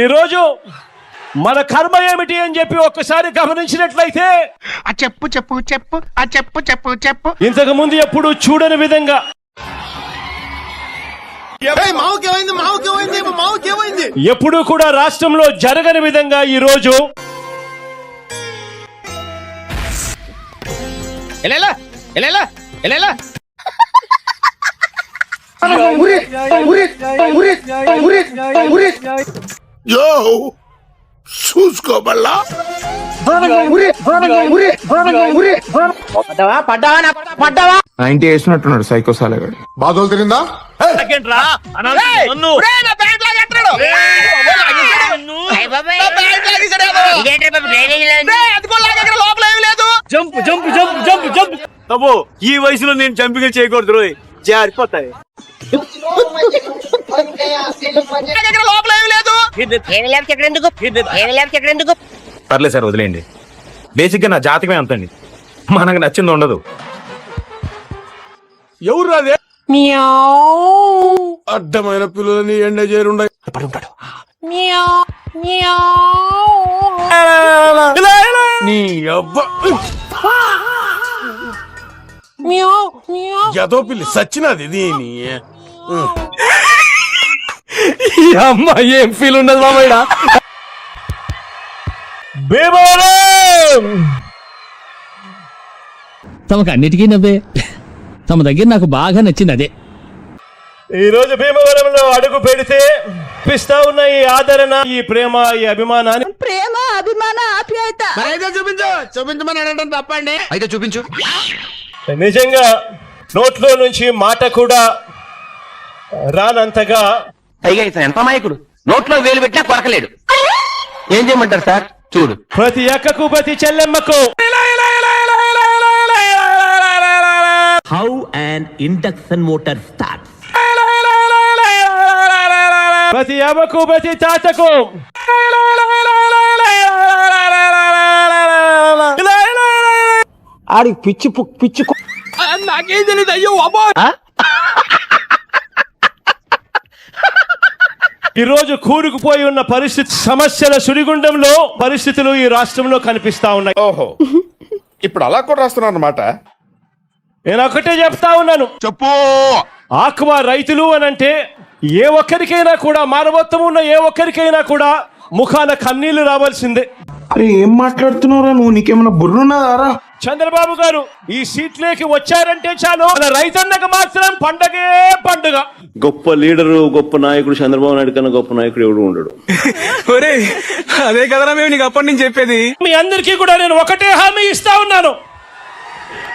ఈరోజు మన కర్మ ఏమిటి అని చెప్పి ఒక్కసారి గమనించినట్లయితే చెప్పు చెప్పు చెప్పు చెప్పు చెప్పు చెప్పు ఇంతకు ముందు ఎప్పుడు చూడని విధంగా ఎప్పుడు కూడా రాష్ట్రంలో జరగని విధంగా ఈ రోజు చూసుకోబల్లా పడ్డావా 90 వేసినట్టున్నాడు సైకో సాలగాడు. బాధలు తిరిందా jump jump jump jump jump అబ్బో ఈ వయసులో నేను జంపింగ్ చేయకూడదు రోయ్ జారిపోతాయి పర్లేదు సార్ వదిలేయండి. బేసిక్ గా నా జాతకమే అంతండి, మనకు నచ్చింది ఉండదు. ఎవరు రాదే అడ్డమైన పిల్లలని ఎండ చేరుండ నీ అబ్బా ఎదో పిల్లి సచ్చినది దీని ఈ అమ్మాయి ఏం ఫీల్ ఉండదు మామయ్య. తమకు అన్నిటికీ నవ్వే, తమ దగ్గర నాకు బాగా నచ్చింది అదే. ఈ రోజు భీమవరంలో అడుగు పెడితే పిస్తా ఉన్న ఈ ఆదరణ, ఈ ప్రేమ, ఈ అభిమానాన్ని ఆప్యాయత చూపించమని తప్పండి. అయితే చూపించు. నిజంగా నోట్లో నుంచి మాట కూడా రానంతగా పైగా ఇతను ఎంత నాయకుడు, నోట్లో వేలు పెట్టినా కొరకలేడు. ఏం చేయమంటారు సార్? చూడు, ప్రతి అక్కకు ప్రతి చెల్లెమ్మకు how and induction motor start. ప్రతి అమ్మకు ప్రతి తాతకు ఆడి పిచ్చి పిచ్చి నాకేం తెలియదు. అయ్యో ఈ రోజు కూరుకుపోయి ఉన్న పరిస్థితి, సమస్యల సుడిగుండంలో పరిస్థితులు ఈ రాష్ట్రంలో కనిపిస్తా ఉన్నాయి. ఓహో, ఇప్పుడు అలా కూడా రాస్తున్నారు అన్నమాట. నేను ఒకటే చెప్తా ఉన్నాను, చెప్పు. ఆక్వా రైతులు అనంటే ఏ ఒక్కరికైనా కూడా, మానవత్వం ఉన్న ఏ ఒక్కరికైనా కూడా ముఖాన కన్నీళ్లు రావాల్సిందే. అరే ఏం మాట్లాడుతున్నారా నువ్వు? నీకేమైనా బుర్రున్నదారా? చంద్రబాబు గారు ఈ సీట్లోకి వచ్చారంటే చాలు, మన రైతన్నకు మాత్రం పండగే పండుగ. గొప్ప లీడరు, గొప్ప నాయకుడు చంద్రబాబు నాయుడు కన్నా గొప్ప నాయకుడు ఎవడు ఉండడు. అదే కదరా మేము నీకు అప్పటి నుంచి చెప్పేది. మీ అందరికీ కూడా నేను ఒకటే హామీ ఇస్తా ఉన్నాను,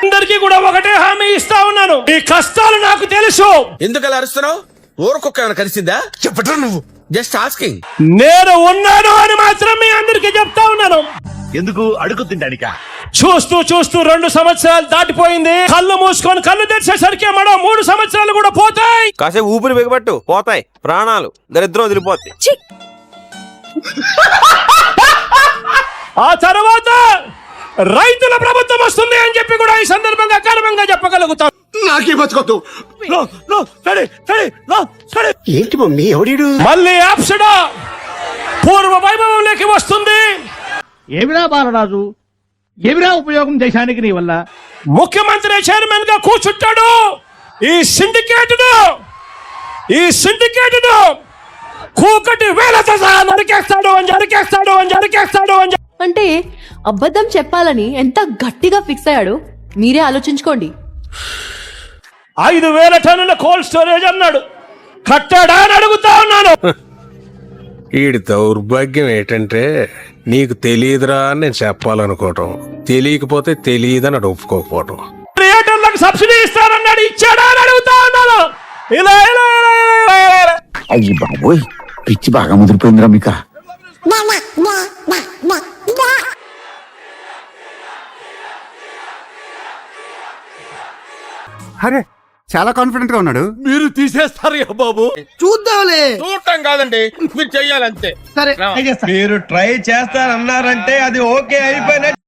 అందరికీ కూడా ఒకటే హామీ ఇస్తా ఉన్నాను. ఈ కష్టాలు నాకు తెలుసు. ఎందుకు అలా అరుస్తున్నావు? ఊరకొక్క ఏమైనా కలిసిందా? చెప్పటం నువ్వు జస్ట్ ఆస్కింగ్. నేను ఉన్నాను అని మాత్రం మీ అందరికీ చెప్తా ఉన్నాను. ఎందుకు అడుగు తింటానికా? చూస్తూ చూస్తూ 2 సంవత్సరాలు దాటిపోయింది. కళ్ళు మూసుకొని కళ్ళు తెరిచేసరికి మరో 3 సంవత్సరాలు కూడా పోతాయి. కాసేపు ఊపిరి బిగబట్టు, పోతాయి ప్రాణాలు, దరిద్రం వదిలిపోతాయి. ఆ తర్వాత రైతుల ప్రభుత్వం వస్తుంది అని చెప్పి కూడా ఈ సందర్భంగా గర్వంగా చెప్పగలుగుతాం. నాకే బతుకొద్దు. ఏంటి మమ్మీ ఎవడీడు? మళ్ళీ ఆప్షడా పూర్వ వైభవంలోకి వస్తుంది. ఏమిరా బాలరాజు, ఏమిరా ఉపయోగం దేశానికి నీ వల్ల? ముఖ్యమంత్రి చైర్మన్ గా కూర్చుంటాడు. ఈ సిండికేట్ కూకటి వేలతో సహా నరికేస్తాడు అని అంటే అబద్ధం చెప్పాలని ఎంత గట్టిగా ఫిక్స్ అయ్యాడు మీరే ఆలోచించుకోండి. 5,000 టన్నుల కోల్డ్ స్టోరేజ్ అన్నాడు, కట్టాడా అని అడుగుతా ఉన్నాను. వీడి దౌర్భాగ్యం ఏంటంటే నీకు తెలియదురా అని నేను చెప్పాలనుకోవటం, తెలియకపోతే తెలియదని అడు ఒప్పుకోకపోవటం. క్రియేటర్లకు సబ్సిడీ ఇస్తారన్నాడు, ఇచ్చాడా అని అడుగుతా ఉన్నాను. ఇలా అయ్యి బాబోయ్, పిచ్చి బాగా ముదిరిపోయిందిరా మీక. అరే చాలా కాన్ఫిడెంట్ గా ఉన్నాడు. మీరు తీసేస్తారు బాబు. చూద్దాంలే. చూడటం కాదండి, మీరు చెయ్యాలంతే. సరే, మీరు ట్రై చేస్తారన్నారంటే అది ఓకే అయిపోయినట్టు.